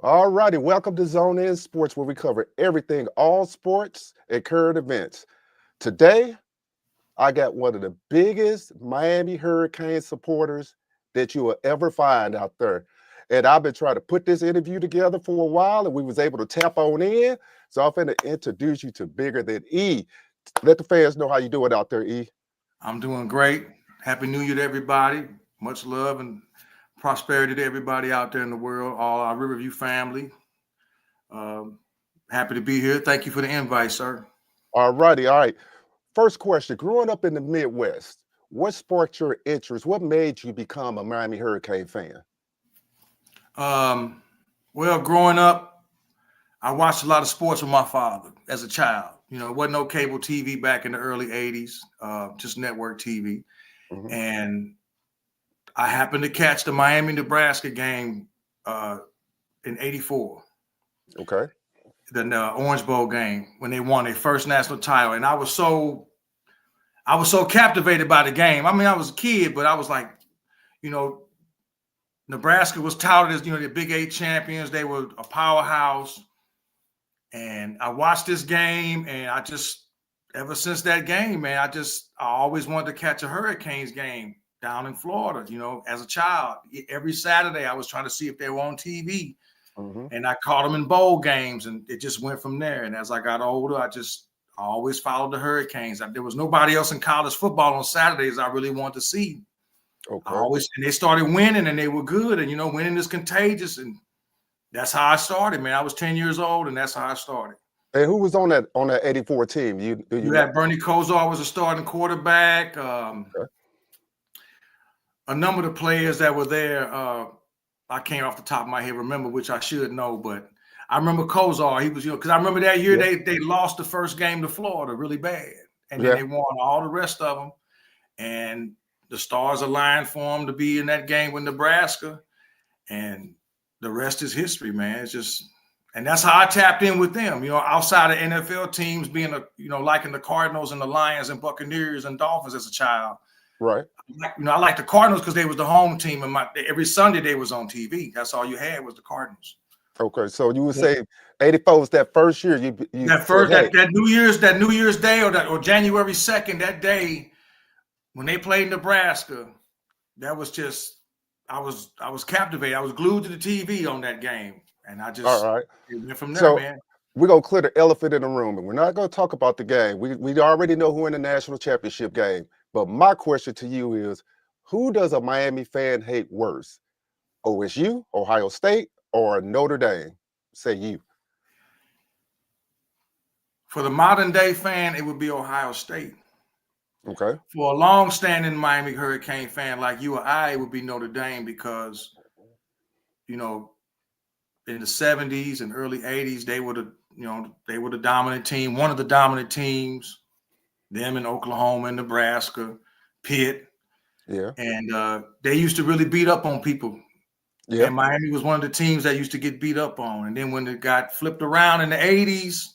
All righty, welcome to Zone In Sports, where we cover everything, all sports and current events. Today, I got one of the biggest Miami Hurricane supporters that you will ever find out there. And I've been trying to put this interview together for a while, and we was able to tap on in. So I'm going to introduce you to Bigger Than E. Let the fans know how you doing out there, E. I'm doing great. Happy New Year to everybody. Much love and prosperity to everybody out there in the world, all our Riverview family. Happy to be here. Thank you for the invite, sir. All righty, all right. First question, growing up in the Midwest, what sparked your interest? What made you become a Miami Hurricane fan? Well, growing up, I watched a lot of sports with my father as a child. You know, it wasn't no cable TV back in the early 80s, just network TV. Mhm. And I happened to catch the Miami-Nebraska game in 84. Okay. The Orange Bowl game when they won their first national title. And I was so captivated by the game. I mean, I was a kid, but I was like, you know, Nebraska was touted as, the Big 8 champions. They were a powerhouse. And I watched this game, and ever since that game, man, I always wanted to catch a Hurricanes game down in Florida, as a child. Every Saturday I was trying to see if they were on TV. Mm-hmm. And I caught them in bowl games, and it just went from there. And as I got older, I always followed the Hurricanes. There was nobody else in college football on Saturdays I really wanted to see. Okay. And they started winning, and they were good. And, winning is contagious. And that's how I started, man. I was 10 years old, and that's how I started. And who was on that 84 team? You had Bernie Kosar was a starting quarterback. Okay. A number of the players that were there, I can't off the top of my head remember, which I should know, but I remember Kosar. He was, because I remember that year they lost the first game to Florida really bad, and then they won all the rest of them, and the stars aligned for them to be in that game with Nebraska, and the rest is history, man. It's just, and that's how I tapped in with them. Outside of NFL teams being liking the Cardinals and the Lions and Buccaneers and Dolphins as a child. Right. I like the Cardinals because they was the home team, and every Sunday they was on TV. That's all you had was the Cardinals. Okay, so you would say 84 was that first year that New Year's Day or January 2nd, that day when they played Nebraska, that was just I was captivated. I was glued to the TV on that game, and I just all right. It went from there, man. We're gonna clear the elephant in the room, and we're not gonna talk about the game. We already know who in the national championship game. But my question to you is, who does a Miami fan hate worse? OSU, Ohio State, or Notre Dame? Say you. For the modern day fan, it would be Ohio State. Okay. For a long-standing Miami Hurricane fan like you or I, it would be Notre Dame because, in the 70s and early 80s, they were the dominant team, one of the dominant teams. Them in Oklahoma and Nebraska, Pitt. Yeah. And they used to really beat up on people. Yeah. And Miami was one of the teams that used to get beat up on. And then when it got flipped around in the 80s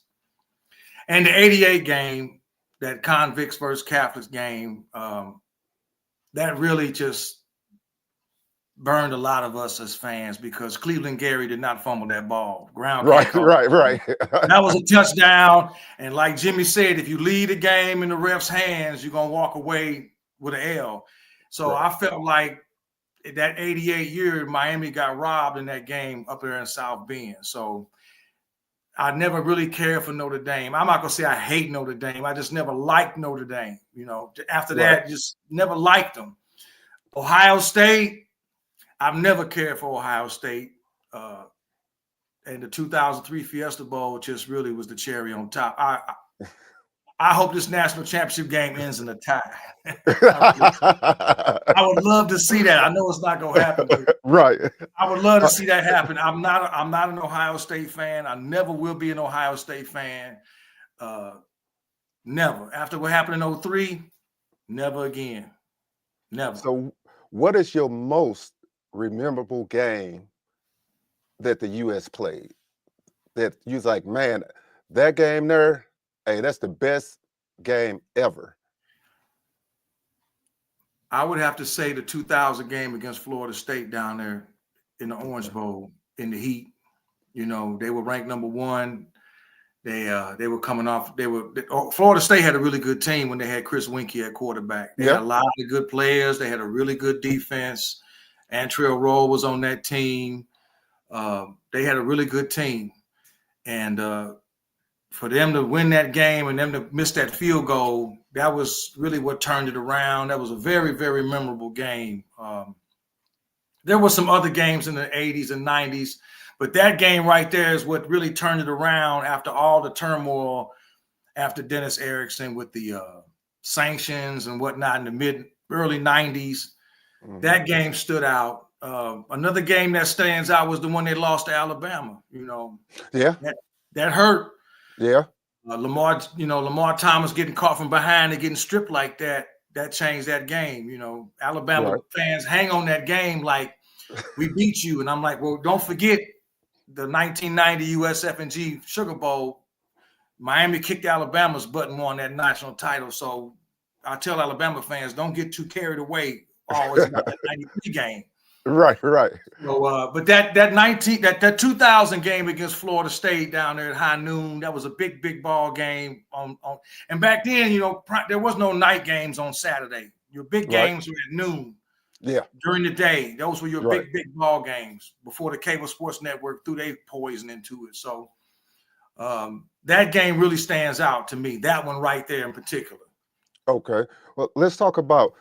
and the 88 game, that Convicts versus Catholics game, that really just burned a lot of us as fans because Cleveland Gary did not fumble that ball. Right. That was a touchdown. And like Jimmy said, if you lead the game in the ref's hands, you're going to walk away with an L. So I felt like that 88 year, Miami got robbed in that game up there in South Bend. So I never really cared for Notre Dame. I'm not going to say I hate Notre Dame. I just never liked Notre Dame. After that, just never liked them. Ohio State, I've never cared for Ohio State. And the 2003 Fiesta Bowl just really was the cherry on top. I hope this national championship game ends in a tie. I would love to see that. I know it's not going to happen. Right. I would love to see that happen. I'm not an Ohio State fan. I never will be an Ohio State fan. Never. After what happened in 2003, never again. Never. So what is your most memorable game that the U.S. played? That you was like, man, that game there, hey, that's the best game ever. I would have to say the 2000 game against Florida State down there in the Orange Bowl in the heat. You know, they were ranked number 1. They were coming off. Florida State had a really good team when they had Chris Winkie at quarterback. They had a lot of good players. They had a really good defense. Antrell Roll was on that team. They had a really good team, and for them to win that game and them to miss that field goal, that was really what turned it around. That was a very, very memorable game. There were some other games in the 80s and 90s. But that game right there is what really turned it around after all the turmoil after Dennis Erickson with the sanctions and whatnot in the early 90s. Mm-hmm. That game stood out. Another game that stands out was the one they lost to Alabama. You know, that hurt. Yeah. Lamar Thomas getting caught from behind and getting stripped like that changed that game. You know, Alabama fans hang on that game like we beat you. And I'm like, well, don't forget the 1990 USF&G Sugar Bowl. Miami kicked Alabama's butt and won that national title. So I tell Alabama fans, don't get too carried away always about that 93 game. Right. So, but that 2000 game against Florida State down there at high noon, that was a big ball game. And back then, you know, there was no night games on Saturday. Your big games were at noon. Yeah. During the day, those were your big ball games before the cable sports network threw their poison into it. So that game really stands out to me. That one right there in particular. Okay. Well, let's talk about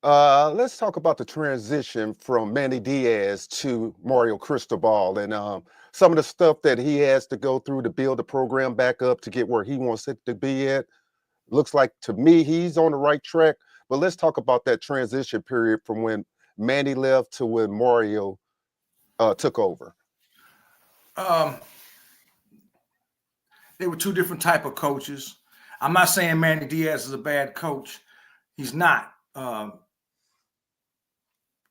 the transition from Manny Diaz to Mario Cristobal and some of the stuff that he has to go through to build the program back up to get where he wants it to be at. Looks like to me he's on the right track. But let's talk about that transition period from when Manny left to when Mario took over. They were two different type of coaches. I'm not saying Manny Diaz is a bad coach. He's not.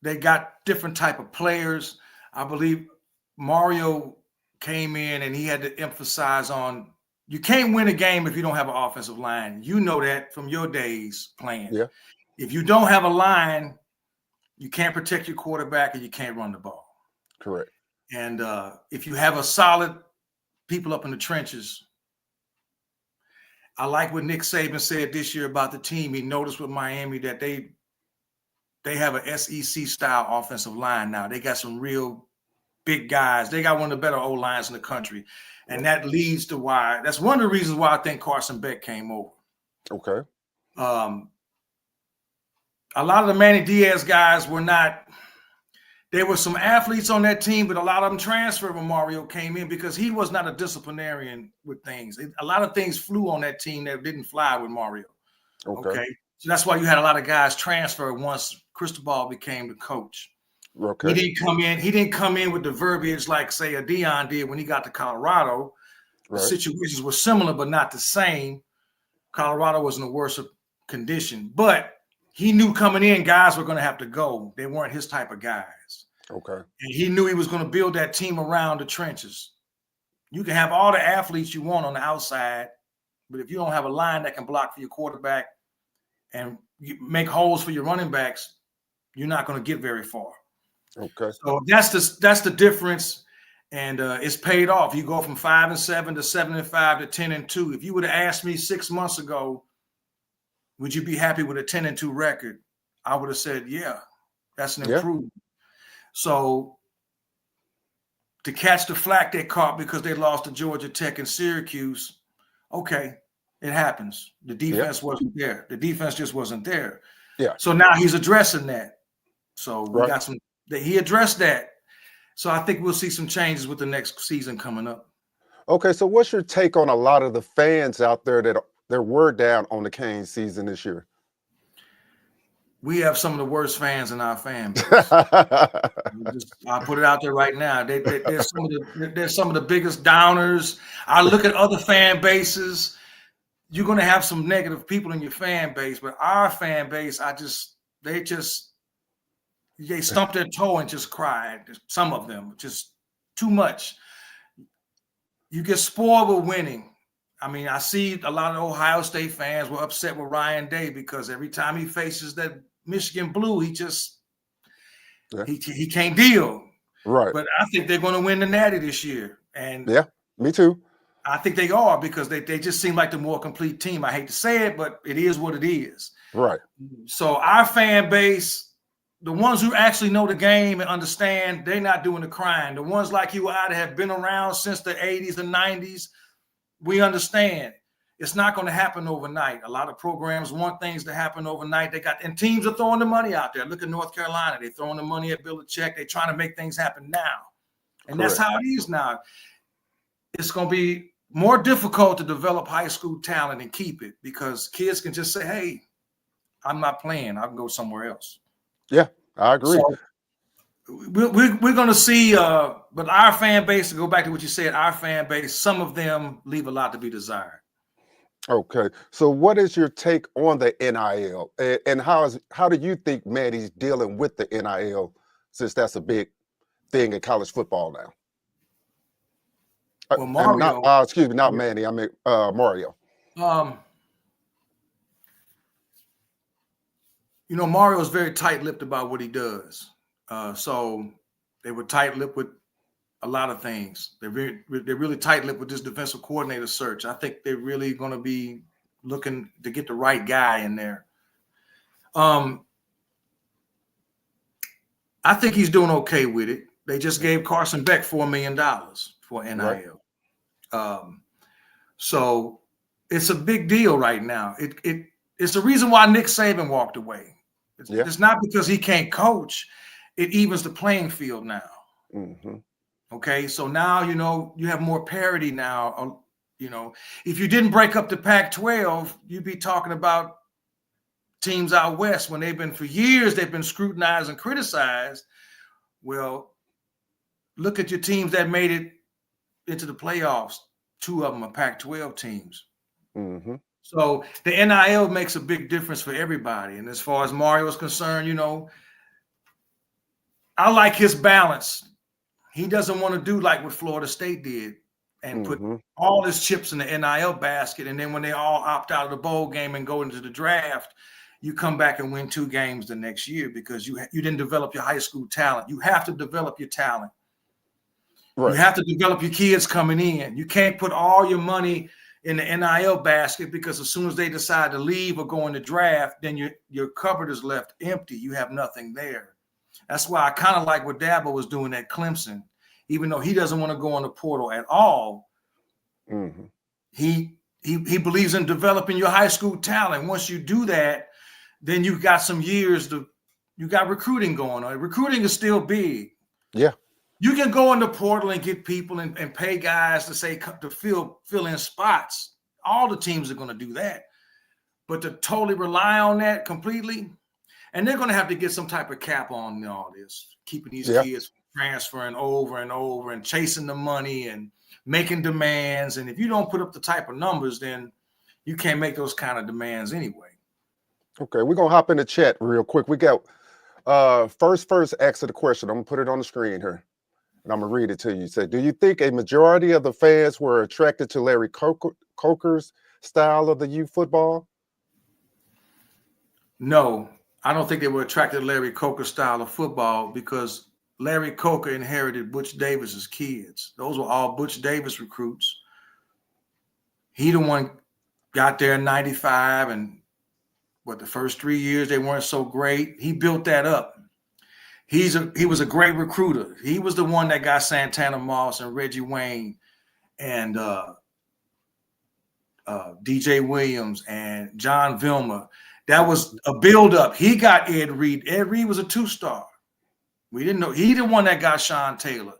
They got different type of players. I believe Mario came in and he had to emphasize on you can't win a game if you don't have an offensive line. You know that from your days playing. Yeah. If you don't have a line, you can't protect your quarterback and you can't run the ball. Correct. And if you have a solid people up in the trenches, I like what Nick Saban said this year about the team. He noticed with Miami that they have a SEC style offensive line now. They got some real big guys. They got one of the better O-lines in the country. And that leads to why – that's one of the reasons why I think Carson Beck came over. Okay. A lot of the Manny Diaz guys were not – there were some athletes on that team, but a lot of them transferred when Mario came in because he was not a disciplinarian with things. A lot of things flew on that team that didn't fly with Mario. Okay. So that's why you had a lot of guys transfer once Cristobal became the coach. Okay. He didn't come in with the verbiage like, say, a Dion did when he got to Colorado. The situations were similar, but not the same. Colorado was in a worse condition. But he knew coming in, guys were going to have to go. They weren't his type of guys. Okay. And he knew he was going to build that team around the trenches. You can have all the athletes you want on the outside, but if you don't have a line that can block for your quarterback and make holes for your running backs, you're not going to get very far. Okay. So that's the difference, and it's paid off. You go from 5-7 to 7-5 to 10-2. If you would have asked me 6 months ago, would you be happy with a 10-2 record? I would have said, yeah, that's an improvement. So to catch the flack they caught because they lost to Georgia Tech and Syracuse, okay, it happens. The defense wasn't there. The defense just wasn't there. Yeah. So now he's addressing that. So we got some. He addressed that. So I think we'll see some changes with the next season coming up. Okay, so what's your take on a lot of the fans out there that were down on the Canes season this year? We have some of the worst fans in our fan base. I'll put it out there right now. They're some of the biggest downers. I look at other fan bases. You're going to have some negative people in your fan base, but our fan base, they stumped their toe and just cried. Some of them, just too much. You get spoiled with winning. I mean, I see a lot of Ohio State fans were upset with Ryan Day because every time he faces that Michigan Blue, he can't deal. Right. But I think they're going to win the Natty this year. And yeah, me too. I think they are, because they just seem like the more complete team. I hate to say it, but it is what it is. Right. So our fan base, the ones who actually know the game and understand, they're not doing the crying. The ones like you and I that have been around since the 80s and 90s, we understand it's not going to happen overnight. A lot of programs want things to happen overnight. And teams are throwing the money out there. Look at North Carolina. They're throwing the money at Belichick. They're trying to make things happen now. And Correct. that's how it is now. It's going to be more difficult to develop high school talent and keep it, because kids can just say, hey, I'm not playing. I can go somewhere else. Yeah, I agree. So we're going to see, but our fan base, to go back to what you said, our fan base, some of them leave a lot to be desired. Okay, so what is your take on the NIL, and how do you think Manny's dealing with the NIL, since that's a big thing in college football now? Well, Mario, excuse me, not Manny. I mean Mario. Mario is very tight-lipped about what he does. So they were tight-lipped with a lot of things. They're really tight-lipped with this defensive coordinator search. I think they're really going to be looking to get the right guy in there. I think he's doing okay with it. They just gave Carson Beck $4 million for NIL. Right. So it's a big deal right now. It's the reason why Nick Saban walked away. It's not because he can't coach. It evens the playing field now. Mm-hmm. Okay, so now, you have more parity now. If you didn't break up the Pac-12, you'd be talking about teams out west when for years, they've been scrutinized and criticized. Well, look at your teams that made it into the playoffs. 2 of them are Pac-12 teams. Mm-hmm. So the NIL makes a big difference for everybody. And as far as Mario is concerned, I like his balance. He doesn't want to do like what Florida State did and put all his chips in the NIL basket. And then when they all opt out of the bowl game and go into the draft, you come back and win 2 games the next year because you didn't develop your high school talent. You have to develop your talent. Right. You have to develop your kids coming in. You can't put all your money in the NIL basket, because as soon as they decide to leave or go in the draft, then your cupboard is left empty. You have nothing there. That's why I kind of like what Dabo was doing at Clemson, even though he doesn't want to go on the portal at all. Mm-hmm. He believes in developing your high school talent. Once you do that, then you've got some years you got recruiting going on. Recruiting is still big. Yeah. You can go in the portal and get people and pay guys to fill in spots. All the teams are going to do that. But to totally rely on that completely, and they're going to have to get some type of cap on all this, keeping these kids transferring over and over and chasing the money and making demands. And if you don't put up the type of numbers, then you can't make those kind of demands anyway. Okay, we're going to hop in the chat real quick. We got first answer the question. I'm going to put it on the screen here, and I'm going to read it to you. It said, do you think a majority of the fans were attracted to Larry Coker's style of the youth football? No, I don't think they were attracted to Larry Coker's style of football, because Larry Coker inherited Butch Davis's kids. Those were all Butch Davis recruits. He the one got there in 95, and the first 3 years they weren't so great. He built that up. He was a great recruiter. He was the one that got Santana Moss and Reggie Wayne and DJ Williams and John Vilma. That was a buildup. He got Ed Reed. Ed Reed was a 2-star. We didn't know. He the one that got Sean Taylor.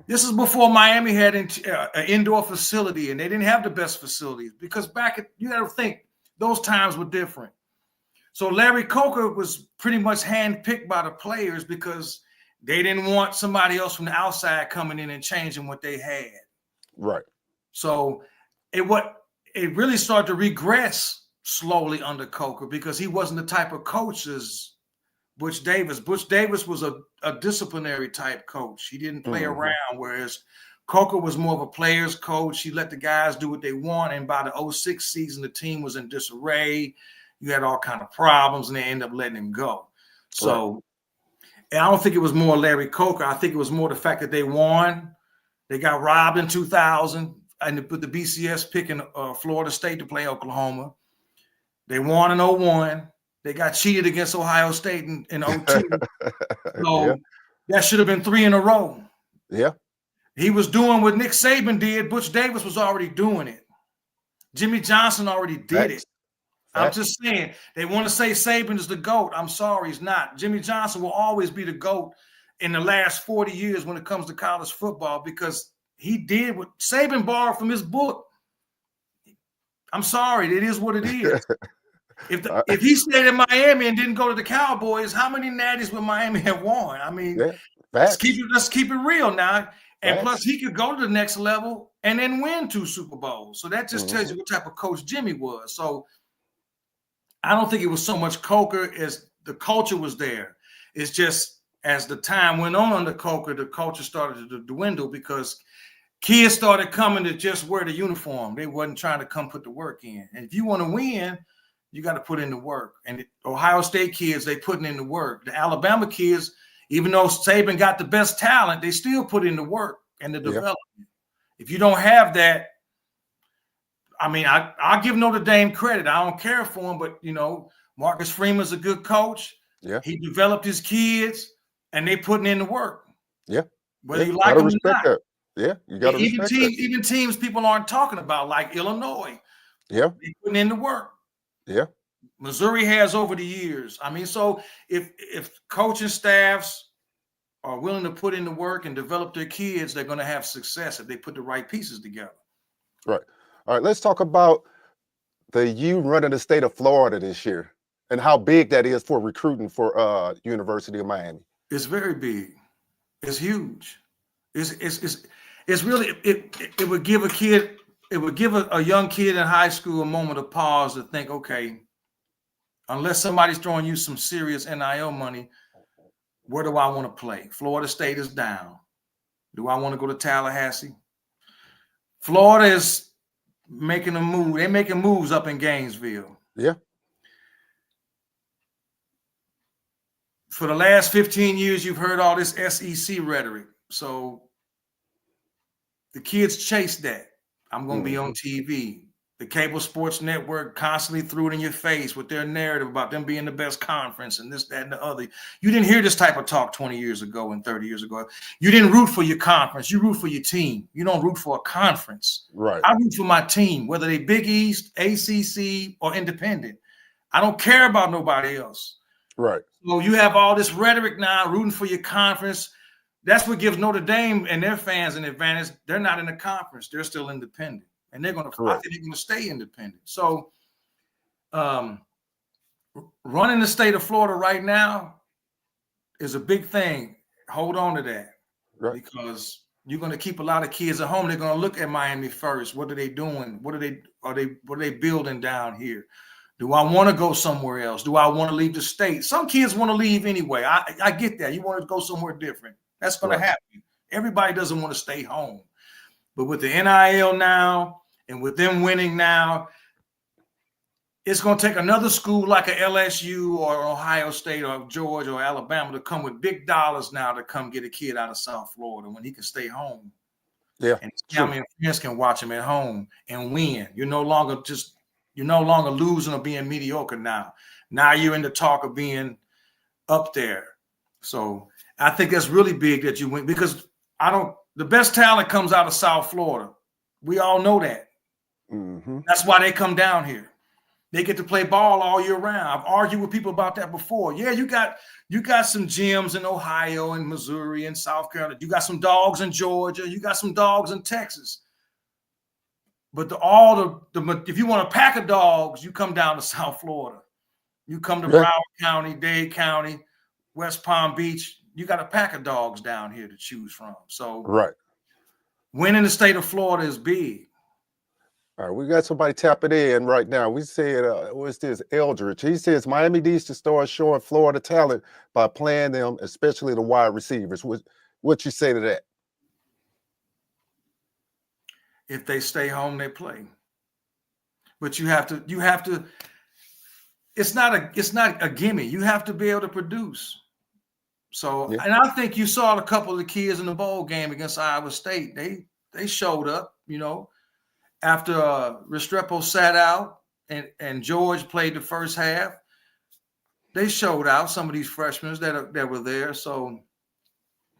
This is before Miami had an indoor facility, and they didn't have the best facilities, because you got to think, those times were different. So Larry Coker was pretty much handpicked by the players because they didn't want somebody else from the outside coming in and changing what they had. Right. So it really started to regress slowly under Coker, because he wasn't the type of coach as Butch Davis. Butch Davis was a disciplinary type coach. He didn't play around, whereas Coker was more of a player's coach. He let the guys do what they want. And by the 2006 season, the team was in disarray. You had all kind of problems, and they ended up letting him go. So, and I don't think it was more Larry Coker. I think it was more the fact that they won, They got robbed in 2000 and they put the BCS picking Florida State to play Oklahoma. They won in 01. They got cheated against Ohio State in 02. So that should have been 3 in a row. Yeah. He was doing what Nick Saban did. Butch Davis was already doing it. Jimmy Johnson already did it. I'm just saying, they want to say Saban is the GOAT. I'm sorry, he's not. Jimmy Johnson will always be the GOAT in the last 40 years when it comes to college football because he did what Saban borrowed from his book. I'm sorry, it is what it is. If he stayed in Miami and didn't go to the Cowboys, how many natties would Miami have won? I mean, let's keep it real now. And plus, he could go to the next level and then win 2 Super Bowls. So that just tells you what type of coach Jimmy was. So I don't think it was so much Coker as the culture was there. It's just as the time went on under Coker, the culture started to dwindle because kids started coming to just wear the uniform. They wasn't trying to come put the work in. And if you want to win, you got to put in the work. And the Ohio State kids, they putting in the work. The Alabama kids, even though Saban got the best talent, they still put in the work and the development. If you don't have that, I mean, I'll give Notre Dame credit. I don't care for him, but, you know, Marcus Freeman's a good coach. Yeah. He developed his kids, and they putting in the work. Yeah. Whether you like them or not. That. Yeah, you got to respect that. Even teams people aren't talking about, like Illinois. Yeah. They putting in the work. Yeah. Missouri has over the years. I mean, so if coaching staffs are willing to put in the work and develop their kids, they're going to have success if they put the right pieces together. Right. All right, let's talk about the U running the state of Florida this year and how big that is for recruiting for University of Miami. It's very big. It's huge. It's really it would give a kid, it would give a young kid in high school a moment of pause to think, okay, unless somebody's throwing you some serious NIL money, where do I want to play? Florida State is down. Do I want to go to Tallahassee? Florida is making a move. They're making moves up in Gainesville. Yeah. For the last 15 years, you've heard all this SEC rhetoric. So the kids chase that. I'm going to be on TV. The cable sports network constantly threw it in your face with their narrative about them being the best conference and this, that, and the other. You didn't hear this type of talk 20 years ago and 30 years ago. You didn't root for your conference. You root for your team. You don't root for a conference. Right. I root for my team, whether they Big East, ACC, or independent. I don't care about nobody else. Right. So you have all this rhetoric now, rooting for your conference. That's what gives Notre Dame and their fans an advantage. They're not in the conference. They're still independent. And they're going to, I think they're going to stay independent. So running the state of Florida right now is a big thing. Hold on to that. Right. Because you're going to keep a lot of kids at home. They're going to look at Miami first. What are they doing? What are they building down here? Do I want to go somewhere else? Do I want to leave the state? Some kids want to leave anyway. I get that. You want to go somewhere different. That's going to happen. Everybody doesn't want to stay home. But with the NIL now and with them winning now, it's going to take another school like a LSU or Ohio State or Georgia or Alabama to come with big dollars now to come get a kid out of South Florida when he can stay home. Yeah. And his family and friends can watch him at home and win. You're no longer losing or being mediocre now. Now you're in the talk of being up there. So I think that's really big that you win because the best talent comes out of South Florida. We all know that. Mm-hmm. That's why they come down here. They get to play ball all year round. I've argued with people about that before. Yeah, you got some gems in Ohio and Missouri and South Carolina. You got some dogs in Georgia. You got some dogs in Texas. But if you want a pack of dogs, you come down to South Florida. You come to Broward County, Dade County, West Palm Beach. You got a pack of dogs down here to choose from. So winning the state of Florida is big. All right, we got somebody tapping in right now. We said, what's this? Eldridge. He says Miami needs to start showing Florida talent by playing them, especially the wide receivers. What you say to that? If they stay home, they play. But you have to. It's not a gimme. You have to be able to produce. So, and I think you saw a couple of the kids in the bowl game against Iowa State. They showed up, after Restrepo sat out and George played the first half. They showed out, some of these freshmen that were there. So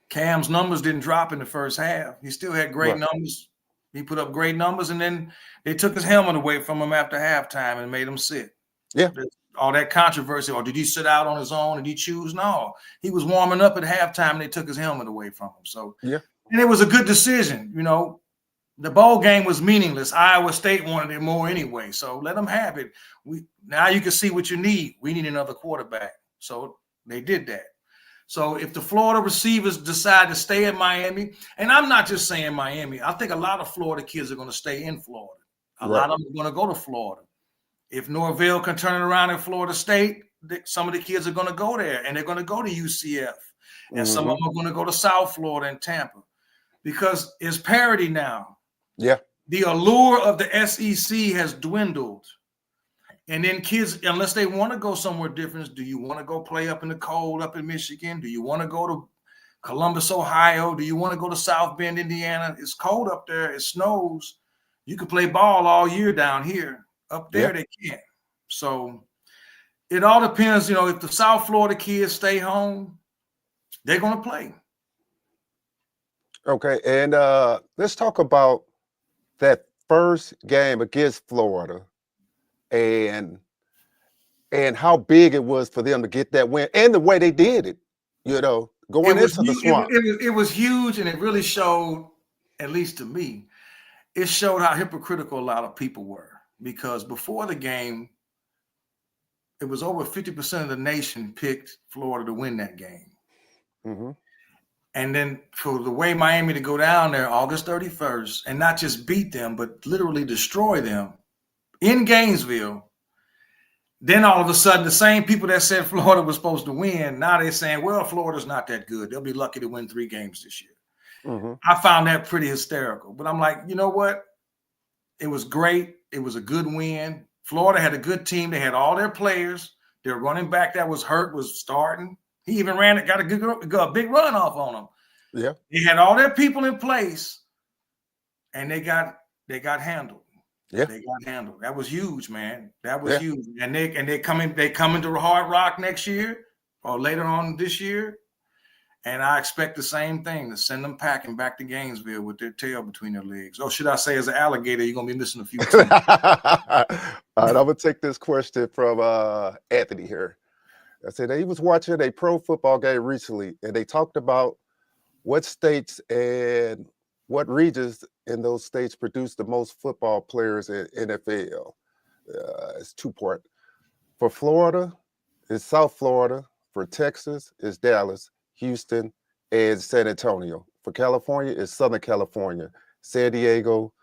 Cam's numbers didn't drop in the first half. He still had great numbers. He put up great numbers, and then they took his helmet away from him after halftime and made him sit. Yeah. All that controversy, or did he sit out on his own? Did he choose? No. He was warming up at halftime, and they took his helmet away from him. So, and it was a good decision. The bowl game was meaningless. Iowa State wanted it more anyway, so let them have it. Now you can see what you need. We need another quarterback. So they did that. So if the Florida receivers decide to stay in Miami, and I'm not just saying Miami, I think a lot of Florida kids are going to stay in Florida. A lot of them are going to go to Florida. If Norvell can turn it around in Florida State, some of the kids are going to go there, and they're going to go to UCF. And some of them are going to go to South Florida and Tampa because it's parity now. Yeah. The allure of the SEC has dwindled. And then kids, unless they want to go somewhere different, do you want to go play up in the cold up in Michigan? Do you want to go to Columbus, Ohio? Do you want to go to South Bend, Indiana? It's cold up there. It snows. You can play ball all year down here. Up there, they can't. So it all depends. If the South Florida kids stay home, they're going to play. Okay. And let's talk about that first game against Florida and how big it was for them to get that win and the way they did it, going into the swamp. It was huge, and it really showed, at least to me, it showed how hypocritical a lot of people were. Because before the game, it was over 50% of the nation picked Florida to win that game. Mm-hmm. And then for the way Miami to go down there August 31st and not just beat them, but literally destroy them in Gainesville, then all of a sudden the same people that said Florida was supposed to win, now they're saying, well, Florida's not that good. They'll be lucky to win 3 games this year. Mm-hmm. I found that pretty hysterical. But I'm like, you know what? It was great. It was a good win. Florida had a good team. They had all their players. Their running back that was hurt was starting. He even got a big run off on him. Yeah. They had all their people in place, and they got handled. Yeah. They got handled. That was huge, man. That was huge. And they come into Hard Rock next year or later on this year. And I expect the same thing, to send them packing back to Gainesville with their tail between their legs. Or should I say, as an alligator, you're going to be missing a few teeth. All right, I'm going to take this question from Anthony here. I said he was watching a pro football game recently, and they talked about what states and what regions in those states produce the most football players in NFL. It's 2-part. For Florida, it's South Florida. For Texas, it's Dallas, Houston, and San Antonio. For California, it's Southern California, San Diego,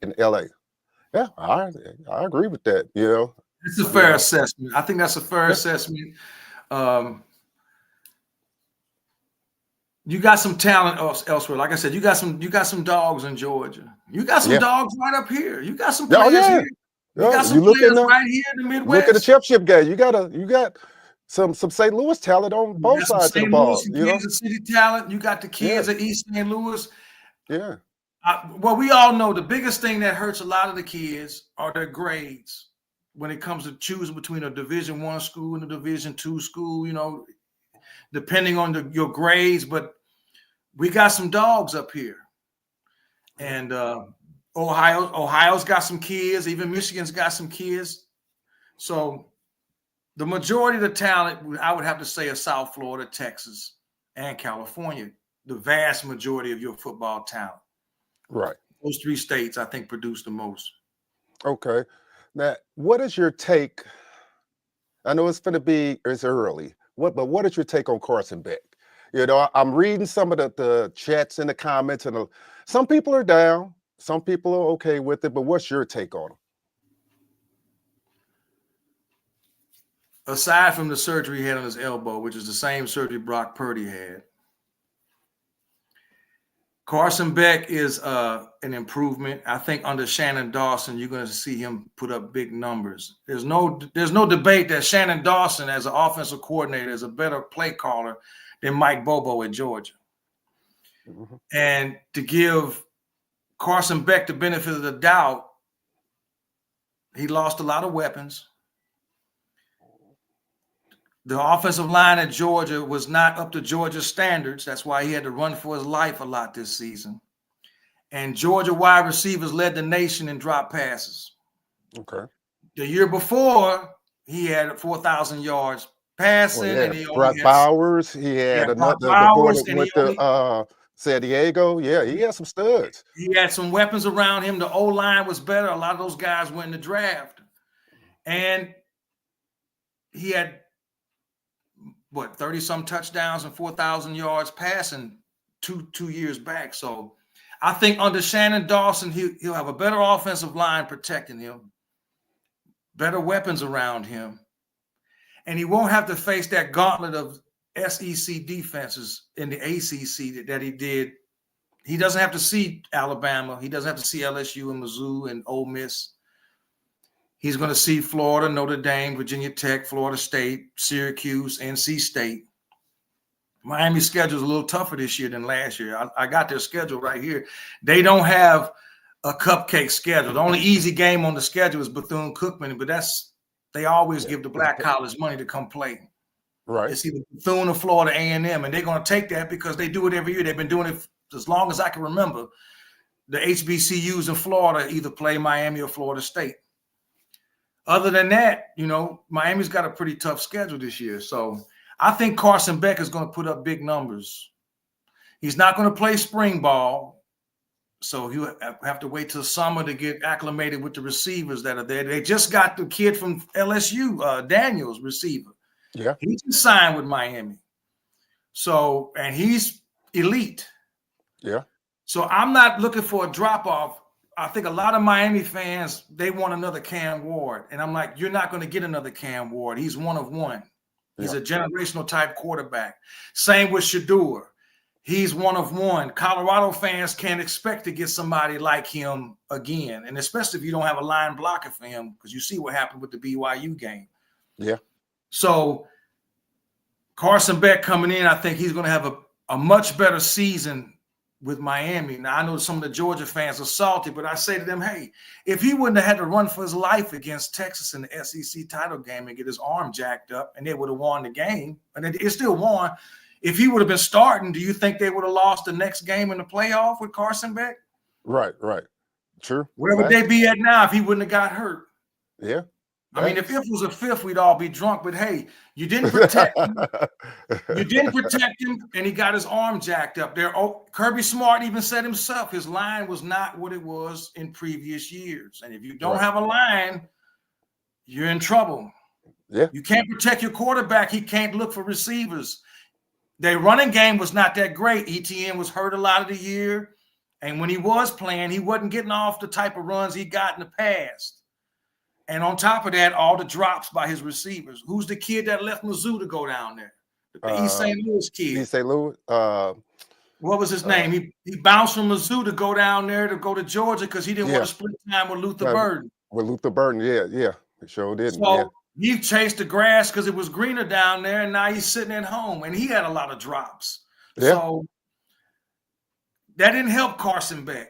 and LA. Yeah, I agree with that. It's a fair assessment. I think that's a fair assessment. You got some talent elsewhere. Like I said, you got some dogs in Georgia. You got some dogs right up here. You got some players here. You got some players right here in the Midwest. Look at the championship game. You got some St. Louis talent on both sides of the ball. Kansas City talent. You got the kids at East St. Louis. Yeah. Well, we all know the biggest thing that hurts a lot of the kids are their grades when it comes to choosing between a Division I school and a Division II school, depending on your grades. But we got some dogs up here. And Ohio's got some kids. Even Michigan's got some kids. So the majority of the talent, I would have to say, is South Florida, Texas, and California. The vast majority of your football talent. Right. Those 3 states, I think, produce the most. Okay. Now, what is your take? I know it's early. But what is your take on Carson Beck? I'm reading some of the chats in the comments, and some people are down, some people are okay with it. But what's your take on him? Aside from the surgery he had on his elbow, which is the same surgery Brock Purdy had, Carson Beck is an improvement. I think under Shannon Dawson, you're going to see him put up big numbers. There's no debate that Shannon Dawson, as an offensive coordinator, is a better play caller than Mike Bobo at Georgia. Mm-hmm. And to give Carson Beck the benefit of the doubt, he lost a lot of weapons. The offensive line at Georgia was not up to Georgia standards. That's why he had to run for his life a lot this season. And Georgia wide receivers led the nation in drop passes. Okay. The year before, he had 4,000 yards passing, and he only had Bowers. He had another the boy that went to San Diego. Yeah, he had some studs. He had some weapons around him. The O-line was better. A lot of those guys went in the draft. And he had 30-some touchdowns and 4,000 yards passing two years back. So I think under Shannon Dawson, he'll have a better offensive line protecting him, better weapons around him, and he won't have to face that gauntlet of SEC defenses in the ACC that he did. He doesn't have to see Alabama. He doesn't have to see LSU and Mizzou and Ole Miss. He's going to see Florida, Notre Dame, Virginia Tech, Florida State, Syracuse, NC State. Miami's schedule is a little tougher this year than last year. I got their schedule right here. They don't have a cupcake schedule. The only easy game on the schedule is Bethune-Cookman, but they always give the black college money to come play. Right. It's either Bethune or Florida A&M, and they're going to take that because they do it every year. They've been doing it as long as I can remember. The HBCUs in Florida either play Miami or Florida State. Other than that, Miami's got a pretty tough schedule this year. So I think Carson Beck is going to put up big numbers. He's not going to play spring ball, so he'll have to wait till summer to get acclimated with the receivers that are there. They just got the kid from LSU, Daniels, receiver. Yeah. He just signed with Miami. So, and he's elite. Yeah. So I'm not looking for a drop-off. I think a lot of Miami fans, they want another Cam Ward. And I'm like, you're not going to get another Cam Ward. He's one of one. He's a generational type quarterback. Same with Shador. He's one of one. Colorado fans can't expect to get somebody like him again. And especially if you don't have a line blocker for him, because you see what happened with the BYU game. Yeah. So Carson Beck coming in, I think he's going to have a much better season with Miami. Now, I know some of the Georgia fans are salty, but I say to them, hey, if he wouldn't have had to run for his life against Texas in the SEC title game and get his arm jacked up, and they would have won the game, and it still won. If he would have been starting, do you think they would have lost the next game in the playoff with Carson Beck? Right. True. Where would they be at now if he wouldn't have got hurt? Yeah. I mean, if it was a fifth, we'd all be drunk. But hey, you didn't protect him. You didn't protect him, and he got his arm jacked up there. Oh, Kirby Smart even said himself, his line was not what it was in previous years. And if you don't have a line, you're in trouble. Yeah. You can't protect your quarterback. He can't look for receivers. Their running game was not that great. ETN was hurt a lot of the year. And when he was playing, he wasn't getting off the type of runs he got in the past. And on top of that, all the drops by his receivers. Who's the kid that left Mizzou to go down there? The East St. Louis kid. East St. Louis. What was his name? He bounced from Mizzou to go down there to go to Georgia because he didn't want to split time with Luther Burden. With Luther Burden, yeah. He sure didn't. So he chased the grass because it was greener down there, and now he's sitting at home, and he had a lot of drops. Yeah. So that didn't help Carson Beck.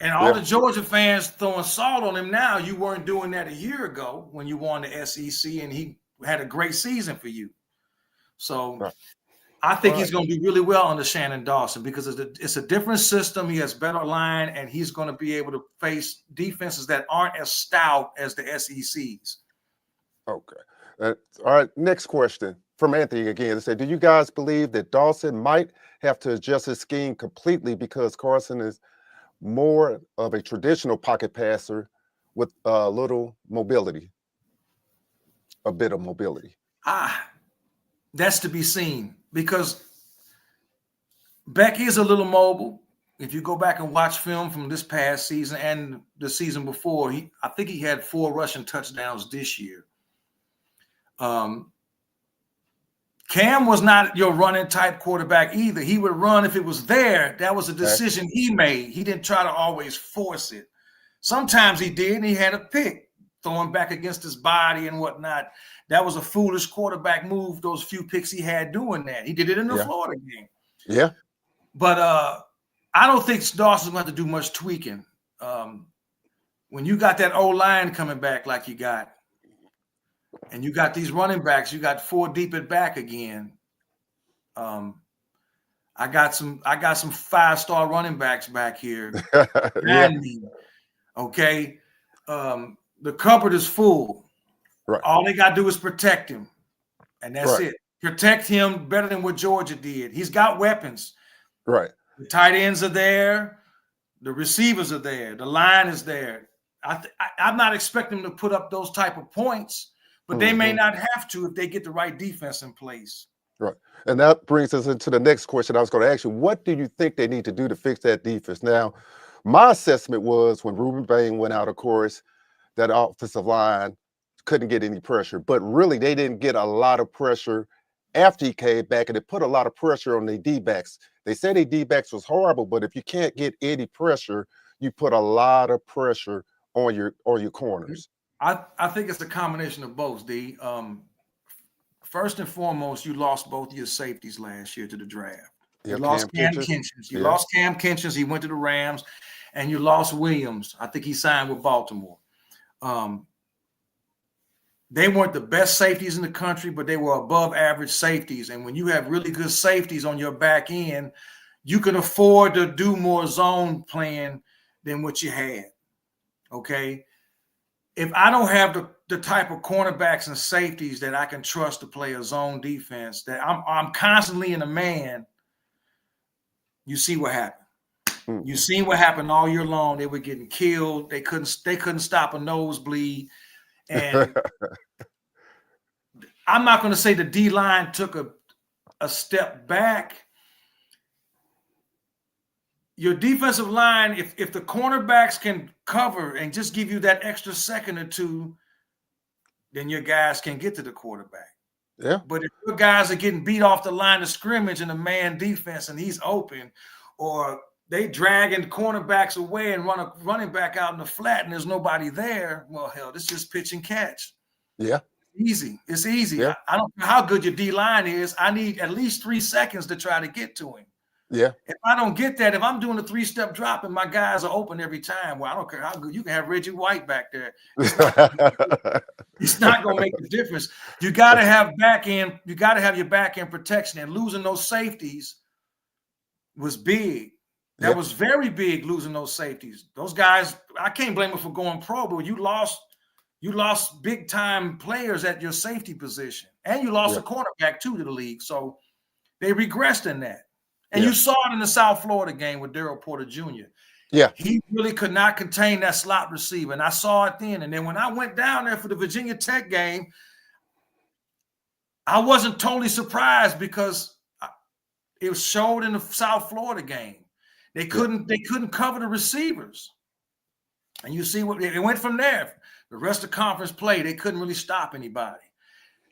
And all the Georgia fans throwing salt on him now. You weren't doing that a year ago when you won the SEC, and he had a great season for you. So I think he's going to do really well under Shannon Dawson because it's a different system. He has better line, and he's going to be able to face defenses that aren't as stout as the SECs. Okay. All right. Next question from Anthony again. They said, do you guys believe that Dawson might have to adjust his scheme completely because Carson is more of a traditional pocket passer with a little mobility, a bit of mobility? That's to be seen because Beck is a little mobile. If you go back and watch film from this past season and the season before, I think he had 4 rushing touchdowns this year. Cam was not your running type quarterback either. He would run if it was there. That was a decision he made. He didn't try to always force it. Sometimes he did, and he had a pick throwing back against his body and whatnot. That was a foolish quarterback move, those few picks he had doing that. He did it in the Florida game. Yeah. But I don't think Dawson's going to have to do much tweaking. When you got that O-line coming back like you got, and you got these running backs, you got 4 deep at back again. I got some 5-star running backs back here. Okay. The cupboard is full. Right. All they got to do is protect him. And that's it. Protect him better than what Georgia did. He's got weapons. Right. The tight ends are there. The receivers are there. The line is there. I'm not expecting them to put up those type of points, but they may not have to if they get the right defense in place. Right. And that brings us into the next question I was going to ask you. What do you think they need to do to fix that defense? Now, my assessment was when Ruben Bain went out, of course, that offensive line couldn't get any pressure. But really, they didn't get a lot of pressure after he came back, and it put a lot of pressure on their D-backs. They said their D-backs was horrible, but if you can't get any pressure, you put a lot of pressure on your corners. I think it's a combination of both, D. First and foremost, you lost both your safeties last year to the draft. You lost Cam Kinchins. You lost Cam Kinchins. He went to the Rams, and you lost Williams. I think he signed with Baltimore. They weren't the best safeties in the country, but they were above average safeties. And when you have really good safeties on your back end, you can afford to do more zone playing than what you had. Okay. If I don't have the type of cornerbacks and safeties that I can trust to play a zone defense, that I'm constantly in a man, you see what happened. You seen what happened all year long. They were getting killed. They couldn't stop a nosebleed. And I'm not going to say the D-line took a step back. Your defensive line, if the cornerbacks can cover and just give you that extra second or two, then your guys can get to the quarterback. Yeah. But if your guys are getting beat off the line of scrimmage in a man defense and he's open, or they dragging cornerbacks away and run a running back out in the flat and there's nobody there, well, hell, this is just pitch and catch. Yeah. Easy. It's easy. Yeah. I don't know how good your D-line is. I need at least 3 seconds to try to get to him. Yeah. If I don't get that, if I'm doing a 3-step drop and my guys are open every time, well, I don't care how good you can have Reggie White back there. It's not going to make a difference. You got to have back end. You got to have your back end protection, and losing those safeties was big. That was very big, losing those safeties. Those guys, I can't blame them for going pro, but you lost big time players at your safety position, and you lost a cornerback too to the league. So they regressed in that. And you saw it in the South Florida game with Daryl Porter Jr. Yeah. He really could not contain that slot receiver. And I saw it then. And then when I went down there for the Virginia Tech game, I wasn't totally surprised because it was showed in the South Florida game. They couldn't cover the receivers. And you see what it went from there. The rest of conference play, they couldn't really stop anybody.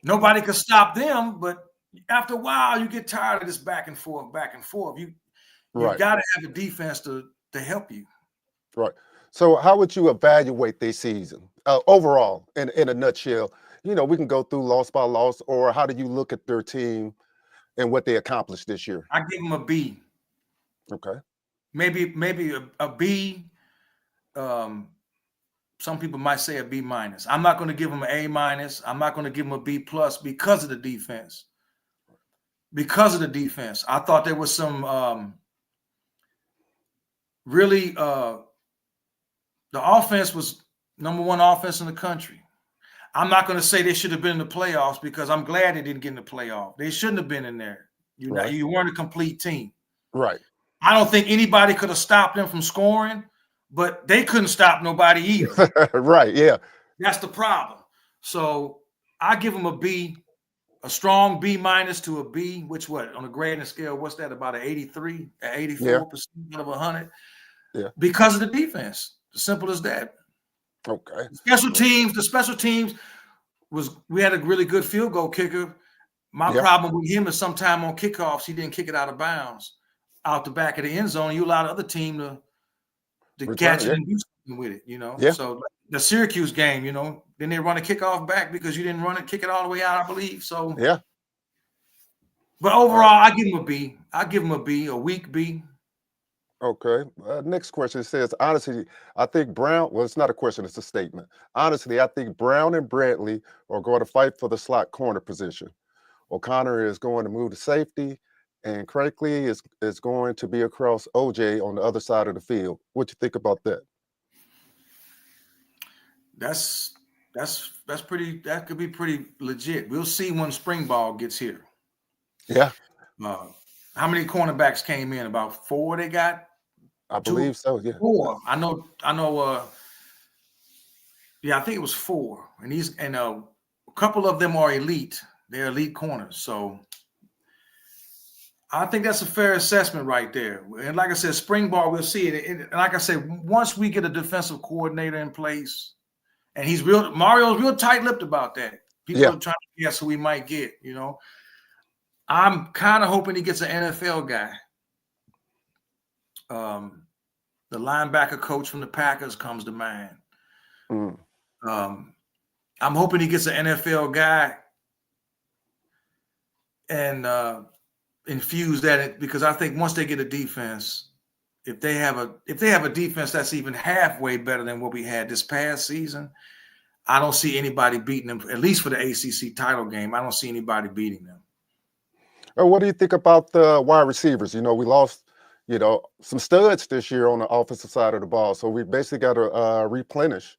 Nobody could stop them, but after a while, you get tired of this back and forth. You got to have a defense to help you. Right. So how would you evaluate this season overall in a nutshell? You know, we can go through loss by loss, or how do you look at their team and what they accomplished this year? I give them a B. Okay. Maybe a B. Some people might say a B minus. I'm not going to give them an A minus. I'm not going to give them a B plus because of the defense. Because of the defense, I thought there was some really the offense was #1 offense in the country. I'm not going to say they should have been in the playoffs because I'm glad they didn't get in the playoff. They shouldn't have been in there. You weren't a complete team. Right. I don't think anybody could have stopped them from scoring, but they couldn't stop nobody either. Right. Yeah. That's the problem. So I give them a B. A strong B minus to a B, which on a grading scale, what's that, about an 83, 84% out of 100? Yeah. Because of the defense. As simple as that. Okay. The special teams we had a really good field goal kicker. My problem with him is sometime on kickoffs, he didn't kick it out of bounds, out the back of the end zone. You allow the other team to catch it and do something with it, you know? Yeah. So the Syracuse game, then they run a kickoff back because you didn't kick it all the way out, I believe. So Yeah. But overall, I give him a B. I give him a B, a weak B. Okay. Next question. It says, honestly, I think Brown, well, it's not a question, it's a statement. Honestly, I think Brown and Bradley are going to fight for the slot corner position. O'Connor is going to move to safety, and Crankley is going to be across OJ on the other side of the field. What you think about that? That's pretty. That could be pretty legit. We'll see when spring ball gets here. Yeah. How many cornerbacks came in? About 4 they got? I believe so, yeah. 4. I know. Yeah, I think it was 4. And a couple of them are elite. They're elite corners. So I think that's a fair assessment right there. And like I said, spring ball, we'll see it. And like I said, once we get a defensive coordinator in place, and Mario's real tight-lipped about that. People are trying to guess who we might get, I'm kind of hoping he gets an NFL guy. The linebacker coach from the Packers comes to mind. I'm hoping he gets an NFL guy and infuse that in, because I think once they get a defense, if they have a defense that's even halfway better than what we had this past season, I don't see anybody beating them, at least for the ACC title game. I don't see anybody beating them. What do you think about the wide receivers? We lost, some studs this year on the offensive side of the ball. So we basically got to replenish.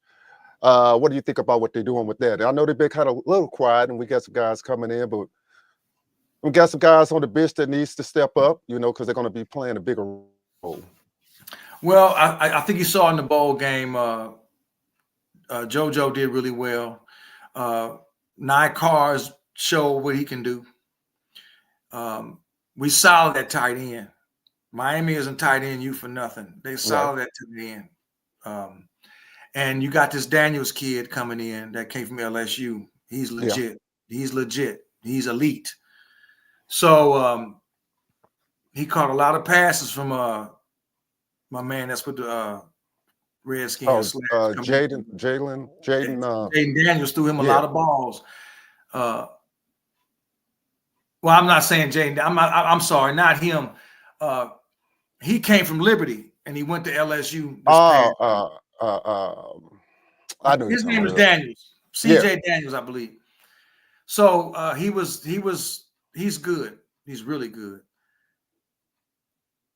What do you think about what they're doing with that? I know they've been kind of a little quiet, and we got some guys coming in, but we got some guys on the bench that needs to step up, because they're going to be playing a bigger role. Well, I think you saw in the bowl game, JoJo did really well. Cars showed what he can do. We solid at tight end. Miami isn't tight end you for nothing. They solid at tight end. And you got this Daniels kid coming in that came from LSU. He's legit. Yeah. He's legit. He's elite. So he caught a lot of passes from my man that's with the Redskins. Jaden Daniels threw him a lot of balls. Well, I'm not saying Jaden. I'm sorry, not him. He came from Liberty and he went to LSU. I know his name was Daniels. CJ Daniels, I believe. So he's good. He's really good.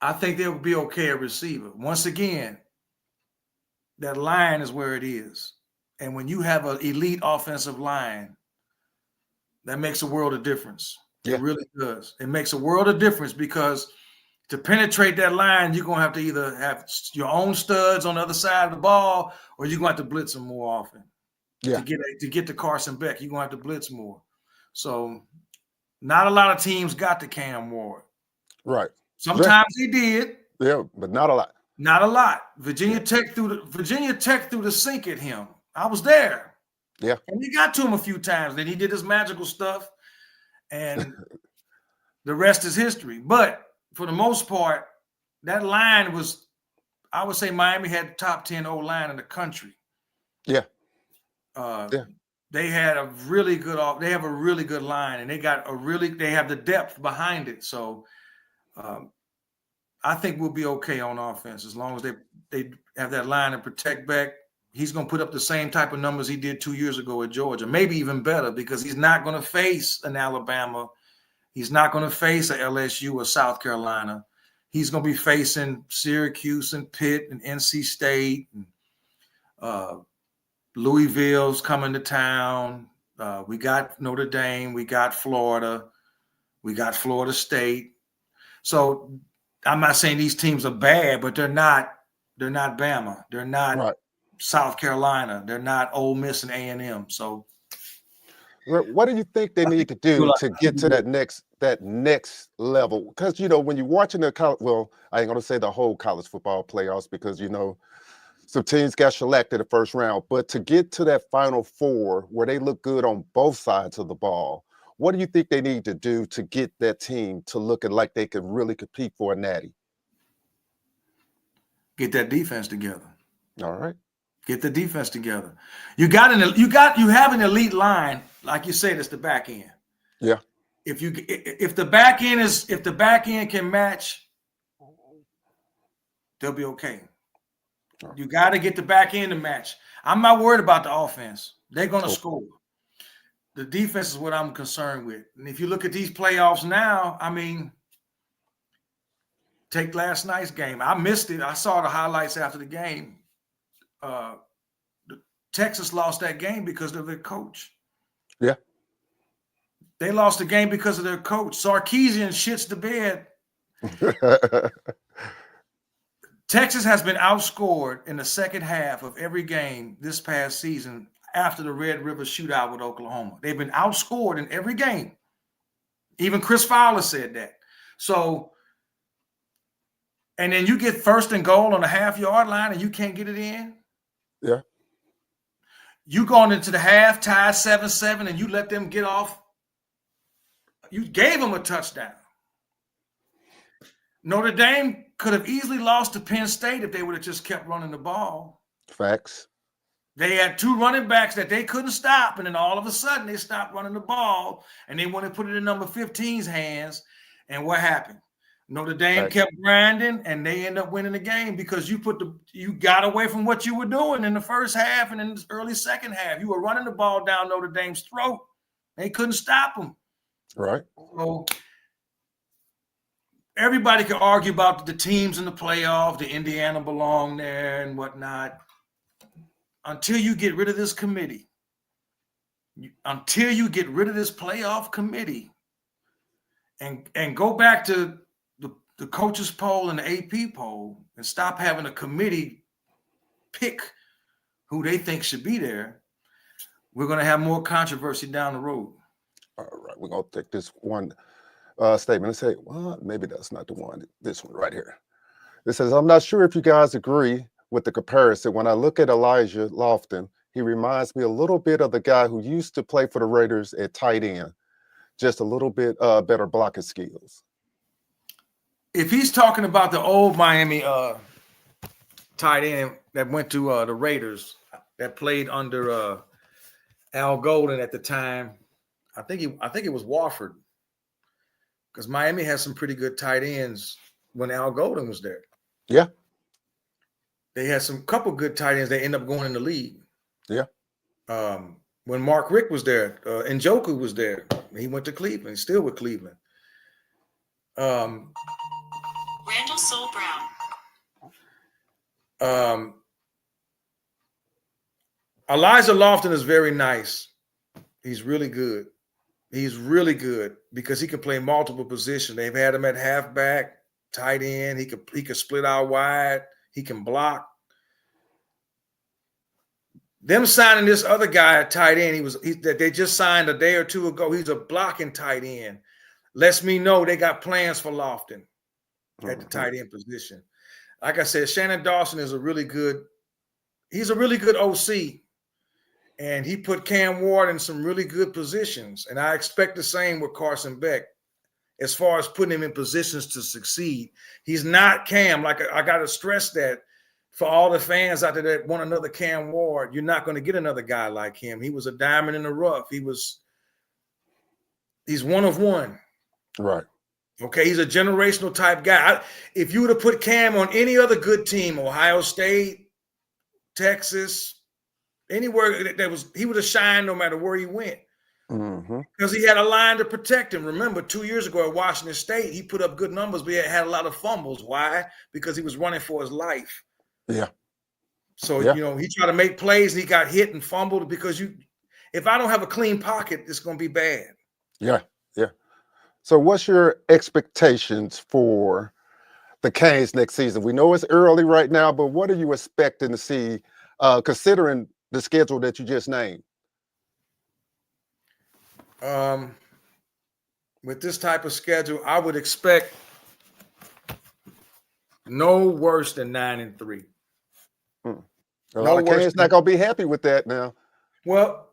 I think they'll be okay at receiver. Once again, that line is where it is. And when you have an elite offensive line, that makes a world of difference. Yeah. It really does. It makes a world of difference because to penetrate that line, you're going to have to either have your own studs on the other side of the ball or you're going to have to blitz them more often. Yeah. To get to Carson Beck, you're going to have to blitz more. So not a lot of teams got to Cam Ward. Right. Sometimes they did. Yeah, but not a lot. Not a lot. Virginia Tech threw the sink at him. I was there. Yeah. And he got to him a few times. Then he did his magical stuff. And the rest is history. But for the most part, that line was, I would say Miami had the top 10 O-line in the country. Yeah. They had a really good line, and they have the depth behind it. So I think we'll be okay on offense as long as they have that line and protect Beck. He's going to put up the same type of numbers he did 2 years ago at Georgia, maybe even better, because he's not going to face an Alabama. He's not going to face a LSU or South Carolina. He's going to be facing Syracuse and Pitt and NC State. And, Louisville's coming to town. We got Notre Dame. We got Florida. We got Florida State. So I'm not saying these teams are bad, but they're not Bama. They're not South Carolina. They're not Ole Miss and A&M. So what do you think they need to do to get to that next level? Because, when you're watching I ain't going to say the whole college football playoffs because, some teams got selected the first round. But to get to that Final Four where they look good on both sides of the ball, what do you think they need to do to get that team to looking like they could really compete for a natty? Get that defense together. All right. Get the defense together. You have an elite line, like you said, it's the back end. Yeah. If the back end can match, they'll be okay. You got to get the back end to match. I'm not worried about the offense. They're going to score. The defense is what I'm concerned with. And if you look at these playoffs now, I mean, take last night's game. I missed it. I saw the highlights after the game. Texas lost that game because of their coach. Yeah. They lost the game because of their coach. Sarkisian shits the bed. Texas has been outscored in the second half of every game this past season after the Red River shootout with Oklahoma. They've been outscored in every game. Even Chris Fowler said that. So, and then you get first and goal on the half-yard line and you can't get it in. Yeah. You going into the half, tied 7-7, and you let them get off. You gave them a touchdown. Notre Dame could have easily lost to Penn State if they would have just kept running the ball. Facts. They had two running backs that they couldn't stop, and then all of a sudden they stopped running the ball, and they wanted to put it in number 15's hands. And what happened? Notre Dame kept grinding, and they end up winning the game because you got away from what you were doing in the first half and in the early second half. You were running the ball down Notre Dame's throat. They couldn't stop them. Right. So everybody can argue about the teams in the playoff, the Indiana belong there and whatnot. Until you get rid of this committee, until you get rid of this playoff committee and go back to the coaches poll and the AP poll and stop having a committee pick who they think should be there, we're going to have more controversy down the road. All right, we're going to take this one statement and say, well, maybe that's not the one, this one right here. It says, I'm not sure if you guys agree with the comparison. When I look at Elijah Lofton, he reminds me a little bit of the guy who used to play for the Raiders at tight end, just a little bit better blocking skills. If he's talking about the old Miami tight end that went to the Raiders, that played under Al Golden at the time, I think it was Wofford, because Miami has some pretty good tight ends when Al Golden was there. Yeah. They had some couple good tight ends. They end up going in the league. Yeah. When Mark Richt was there, Njoku was there. He went to Cleveland. He's still with Cleveland. Randall Soul Brown. Elijah Lofton is very nice. He's really good. He's really good because he can play multiple positions. They've had him at halfback, tight end. He could split out wide. He can block. Them signing this other guy at tight end, that they just signed a day or two ago. He's a blocking tight end. Lets me know they got plans for Lofton at the tight end position. Like I said, Shannon Dawson is a really good OC. And he put Cam Ward in some really good positions. And I expect the same with Carson Beck as far as putting him in positions to succeed. He's not Cam. Like I got to stress that for all the fans out there that want another Cam Ward, you're not going to get another guy like him. He was a diamond in the rough. He's one of one. Right. Okay, he's a generational type guy. If you would have put Cam on any other good team, Ohio State, Texas, anywhere he would have shined no matter where he went. Because he had a line to protect him. Remember, 2 years ago at Washington State, he put up good numbers, but he had a lot of fumbles. Why? Because he was running for his life. Yeah. So, he tried to make plays and he got hit and fumbled because if I don't have a clean pocket, it's going to be bad. Yeah. Yeah. So what's your expectations for the Canes next season? We know it's early right now, but what are you expecting to see considering the schedule that you just named? With this type of schedule, I would expect no worse than 9-3. A lot of Canes not gonna be happy with that now. Well,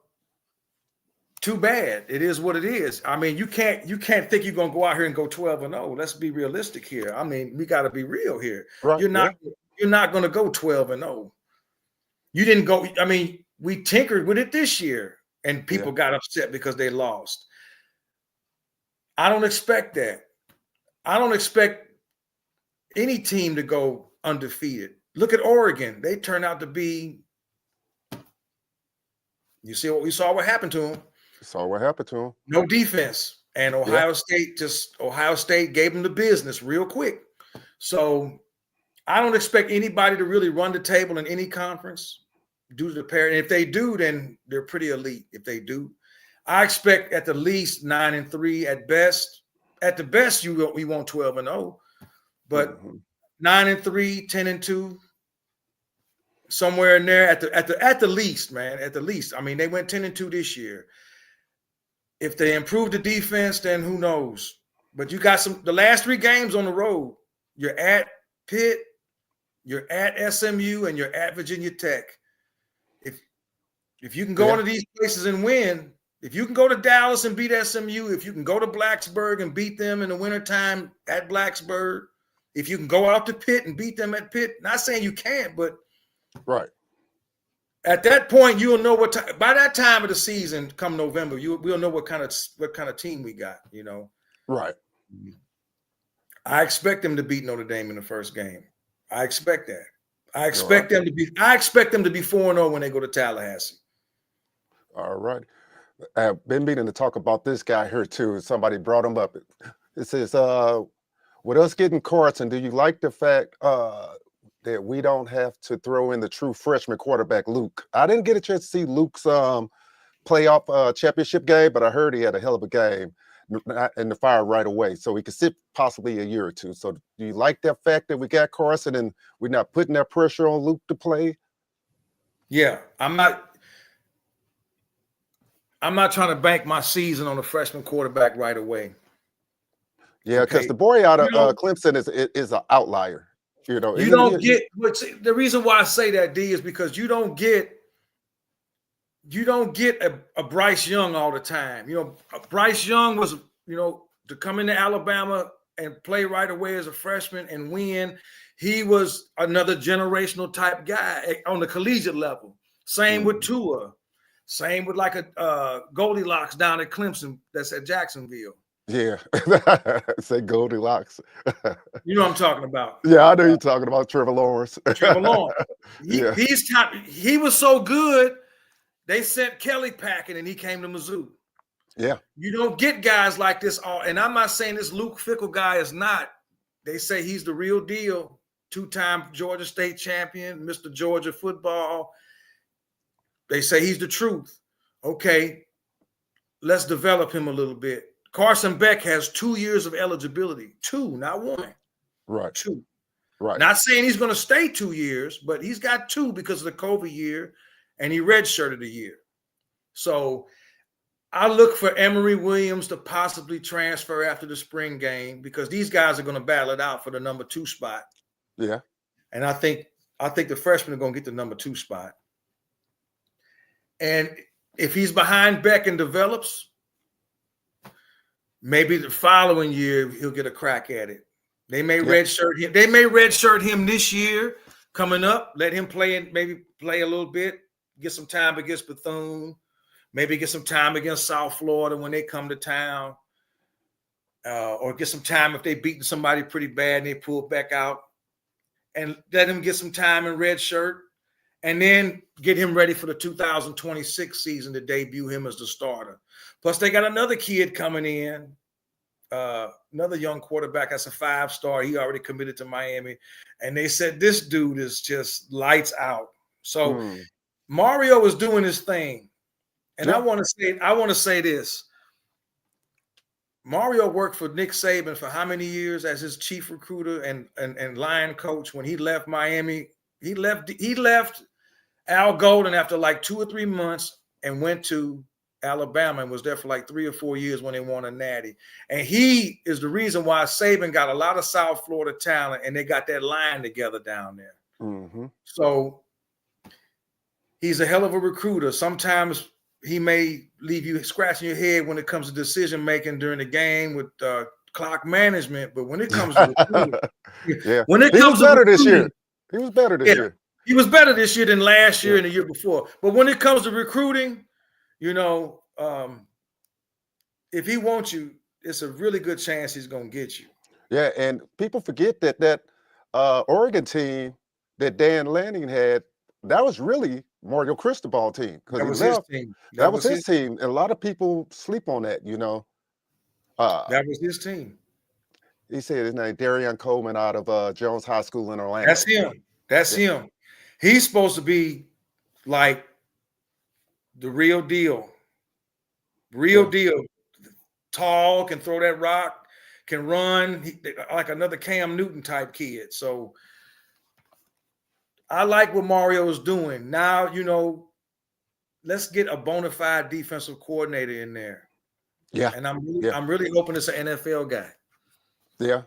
too bad. It is what it is. I mean, you can't think you're gonna go out here and go 12-0. Let's be realistic here. I mean, we got to be real here. Right. You're not gonna go 12-0. You didn't go. I mean, we tinkered with it this year, and people got upset because they lost. I don't expect that. I don't expect any team to go undefeated. Look at Oregon. They turned out to be. You see what we saw what happened to them. Saw what happened to them. No defense. And Ohio State gave them the business real quick. So I don't expect anybody to really run the table in any conference due to the pair. And if they do, then they're pretty elite. If they do, I expect at the least 9-3 at best. At the best, we want 12-0, but 9-3, 10-2. Somewhere in there at the least, man. At the least. I mean, they went 10-2 this year. If they improve the defense, then who knows? But you got the last 3 games on the road. You're at Pitt, you're at SMU, and you're at Virginia Tech. If you can go into these places and win, if you can go to Dallas and beat SMU, if you can go to Blacksburg and beat them in the wintertime at Blacksburg, if you can go out to Pitt and beat them at Pitt, not saying you can't, but right. At that point, you'll know by that time of the season, come November, we'll know what kind of team we got, you know. Right. I expect them to beat Notre Dame in the first game. I expect that. I expect them to be 4-0 when they go to Tallahassee. All right. I've been meaning to talk about this guy here too. Somebody brought him up. It says, with us getting Carson, do you like the fact that we don't have to throw in the true freshman quarterback, Luke? I didn't get a chance to see Luke's playoff championship game, but I heard he had a hell of a game in the fire right away. So he could sit possibly a year or two. So do you like that fact that we got Carson and we're not putting that pressure on Luke to play? Yeah, I'm not trying to bank my season on a freshman quarterback right away. Yeah, because the boy out of Clemson is an outlier. You know, you don't get the reason why I say that, D, is because you don't get a Bryce Young all the time. You know, Bryce Young was, to come into Alabama and play right away as a freshman and win. He was another generational type guy on the collegiate level. Same with Tua. Same with like a Goldilocks down at Clemson that's at Jacksonville. Yeah, say Goldilocks. You know what I'm talking about. Yeah, I know you're talking about Trevor Lawrence. Trevor Lawrence. He was so good, they sent Kelly packing and he came to Mizzou. Yeah. You don't get guys like this and I'm not saying this Luke Fickell guy is not. They say he's the real deal. 2-time Georgia State champion, Mr. Georgia football. They say he's the truth. Okay, let's develop him a little bit. Carson Beck has 2 years of eligibility. 2, not 1. Right. 2. Right. Not saying he's going to stay 2 years, but he's got 2 because of the COVID year, and he redshirted a year. So I look for Emory Williams to possibly transfer after the spring game because these guys are going to battle it out for the number 2 spot. Yeah. And I think the freshmen are going to get the number 2 spot. And if he's behind Beck and develops, maybe the following year he'll get a crack at it. They may redshirt him. They may redshirt him this year coming up. Let him play and maybe play a little bit, get some time against Bethune, maybe get some time against South Florida when they come to town, or get some time if they beaten somebody pretty bad and they pull back out, and let him get some time in redshirt, and then get him ready for the 2026 season to debut him as the starter. Plus, they got another kid coming in, another young quarterback that's a 5-star. He already committed to Miami. And they said this dude is just lights out. So Mario is doing his thing. And I want to say this. Mario worked for Nick Saban for how many years as his chief recruiter and line coach? When he left Miami, he left Al Golden after like 2 or 3 months and went to Alabama and was there for like 3 or 4 years when they won a natty. And he is the reason why Saban got a lot of South Florida talent and they got that line together down there. Mm-hmm. So he's a hell of a recruiter. Sometimes he may leave you scratching your head when it comes to decision making during the game with clock management. But when it comes to recruiting, he was better this year. He was better this year than last year and the year before. But when it comes to recruiting, you know, if he wants you, it's a really good chance he's going to get you. Yeah, and people forget that Oregon team that Dan Lanning had, that was really Mario Cristobal team because he left. His team. That was his team. And a lot of people sleep on that, you know. That was his team. He said his name, Darian Coleman, out of Jones High School in Orlando. That's him. That's him. He's supposed to be like the real deal. Real deal. Tall, can throw that rock, can run, like another Cam Newton type kid. So I like what Mario is doing. Now, you know, let's get a bona fide defensive coordinator in there. Yeah. And I'm really hoping it's an NFL guy. Yeah.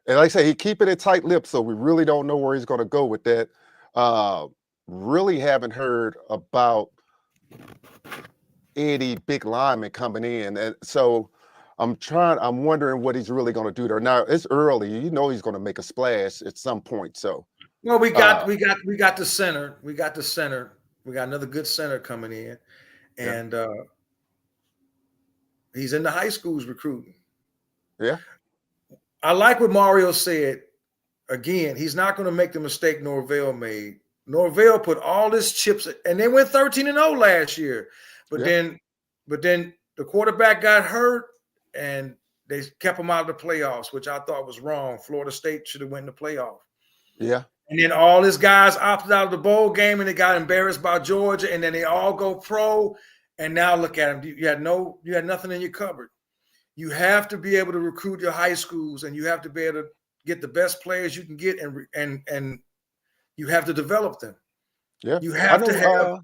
And like I say, he keeping it tight-lipped, so we really don't know where he's going to go with that. Really haven't heard about any big lineman coming in. And so I'm wondering what he's really going to do there. Now, it's early. You know he's going to make a splash at some point. So well, we got the center. We got the center. We got another good center coming in. And he's in the high schools recruiting. Yeah. I like what Mario said. Again, he's not going to make the mistake Norvell made. Norvell put all his chips, and they went 13-0 last year. But then the quarterback got hurt, and they kept him out of the playoffs, which I thought was wrong. Florida State should have won the playoff. Yeah. And then all his guys opted out of the bowl game, and they got embarrassed by Georgia, and then they all go pro. And now look at him. You had nothing in your cupboard. You have to be able to recruit your high schools, and you have to be able to get the best players you can get, and you have to develop them. Yeah, you have to have.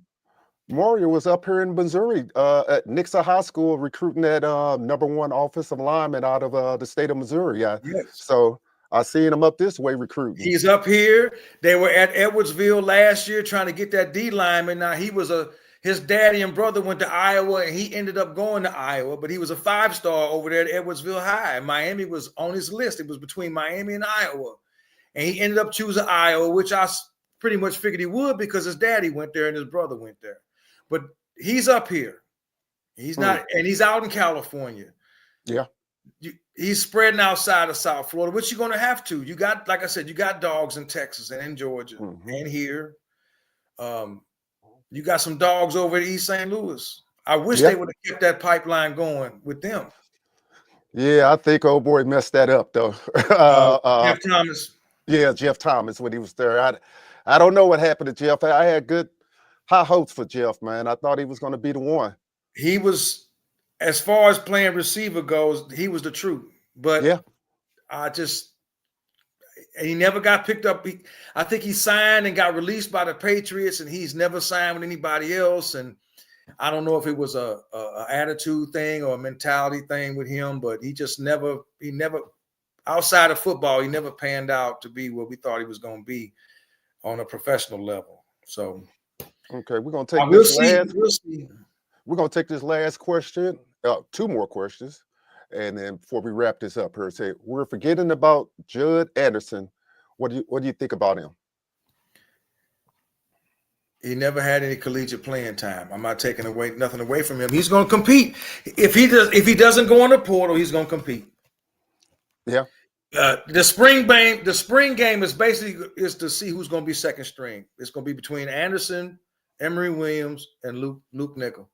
Mario was up here in Missouri at Nixa High School recruiting that #1 offensive lineman out of the state of Missouri. Yeah, yes. So I seen him up this way recruiting. He's up here. They were at Edwardsville last year trying to get that D lineman. Now his daddy and brother went to Iowa, and he ended up going to Iowa, but he was a 5-star over there at Edwardsville High. Miami was on his list. It was between Miami and Iowa. And he ended up choosing Iowa, which I pretty much figured he would because his daddy went there and his brother went there. But he's up here. He's not, and he's out in California. Yeah. He's spreading outside of South Florida, which you're going to have to. You got, like I said, you got dogs in Texas and in Georgia and here. You got some dogs over at East St. Louis. I wish they would have kept that pipeline going with them. Yeah, I think old boy messed that up though. Jeff Thomas. Yeah, Jeff Thomas when he was there. I don't know what happened to Jeff. I had good high hopes for Jeff, man. I thought he was going to be the one. He was, as far as playing receiver goes, he was the truth. But he never got picked up. I think he signed and got released by the Patriots, and he's never signed with anybody else. And I don't know if it was a attitude thing or a mentality thing with him, but he never outside of football, he never panned out to be what we thought he was going to be on a professional level. So, okay, we're going to take We're going to take this last question, 2 more questions. And then before we wrap this up here, say we're forgetting about Judd Anderson. What do you think about him? He never had any collegiate playing time. I'm not taking nothing away from him. He's going to compete. If he doesn't go in the portal, he's going to compete. Yeah. The spring game is basically to see who's going to be second string. It's going to be between Anderson, Emory Williams, and Luke Nickel.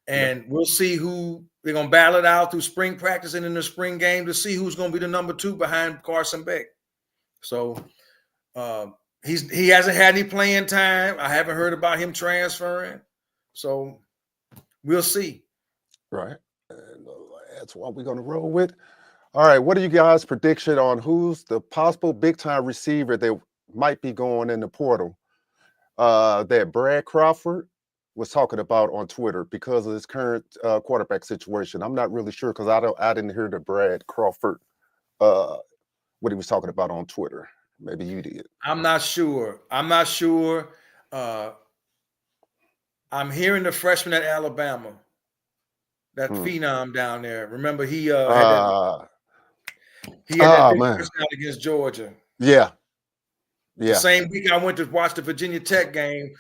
And we'll see who they're going to battle it out through spring practice and in the spring game to see who's going to be the #2 behind Carson Beck. So he hasn't had any playing time. I haven't heard about him transferring. So we'll see. Right. And that's what we're going to roll with. All right. What are you guys' prediction on who's the possible big-time receiver that might be going in the portal? That Brad Crawford was talking about on Twitter because of his current quarterback situation. I'm not really sure because I didn't hear the Brad Crawford what he was talking about on Twitter. Maybe you did. I'm not sure. I'm hearing the freshman at Alabama, that phenom down there. Remember he had that big touchdown against Georgia. Yeah. The same week I went to watch the Virginia Tech game,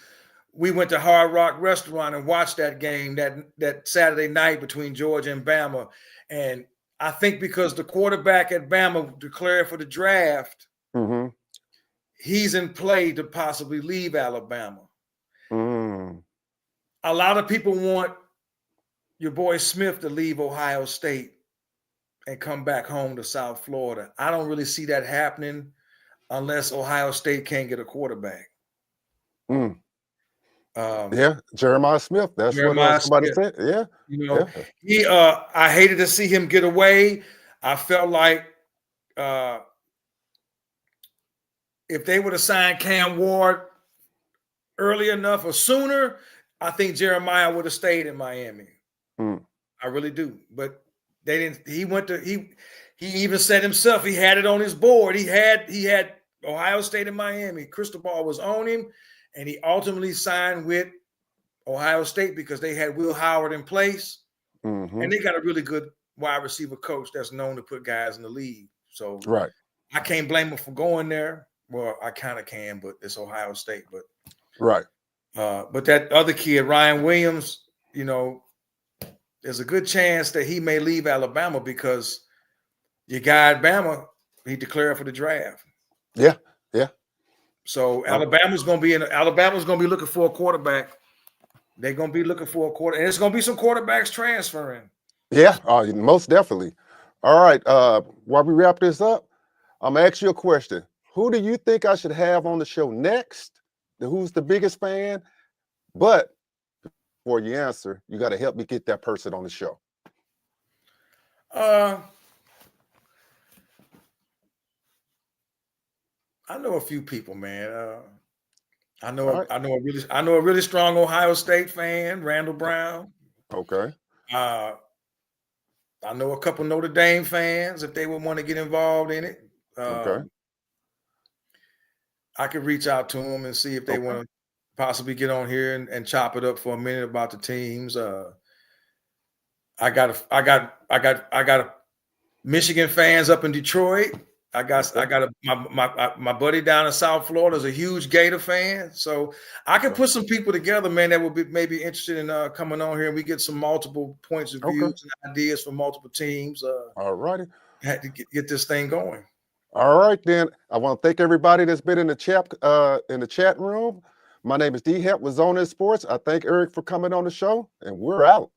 we went to Hard Rock Restaurant and watched that game that Saturday night between Georgia and Bama. And I think because the quarterback at Bama declared for the draft, he's in play to possibly leave Alabama. A lot of people want your boy Smith to leave Ohio State and come back home to South Florida. I don't really see that happening unless Ohio State can't get a quarterback. Jeremiah Smith. That's what somebody said. Yeah. You know, I hated to see him get away. I felt like if they would have signed Cam Ward early enough or sooner, I think Jeremiah would have stayed in Miami. I really do. But they didn't. He even said himself, he had it on his board. He had Ohio State and Miami. Crystal ball was on him, and he ultimately signed with Ohio State because they had Will Howard in place, and they got a really good wide receiver coach that's known to put guys in the league. So I can't blame him for going there. Well, I kind of can, but it's Ohio State. But but that other kid, Ryan Williams, you know, there's a good chance that he may leave Alabama because your guy at Bama, he declared for the draft. So Alabama's going to be looking for a quarterback. They're going to be looking for a quarter, and it's going to be some quarterbacks transferring. Most definitely. All right. While we wrap this up, I'm going to ask you a question. Who do you think I should have on the show next? Who's the biggest fan? But before you answer, you got to help me get that person on the show. I know a few people, man. I know a really strong Ohio State fan, Randall Brown. Okay. I know a couple Notre Dame fans if they would want to get involved in it. Okay. I could reach out to them and see if they want to possibly get on here and chop it up for a minute about the teams. I got Michigan fans up in Detroit. I got my buddy down in South Florida is a huge Gator fan. So I could put some people together, man, that would be maybe interested in coming on here, and we get some multiple points of views and ideas from multiple teams. All righty. Had to get this thing going. All right, then. I want to thank everybody that's been in the chat room. My name is D Hemp with Zone In Sports. I thank Eric for coming on the show, and we're out.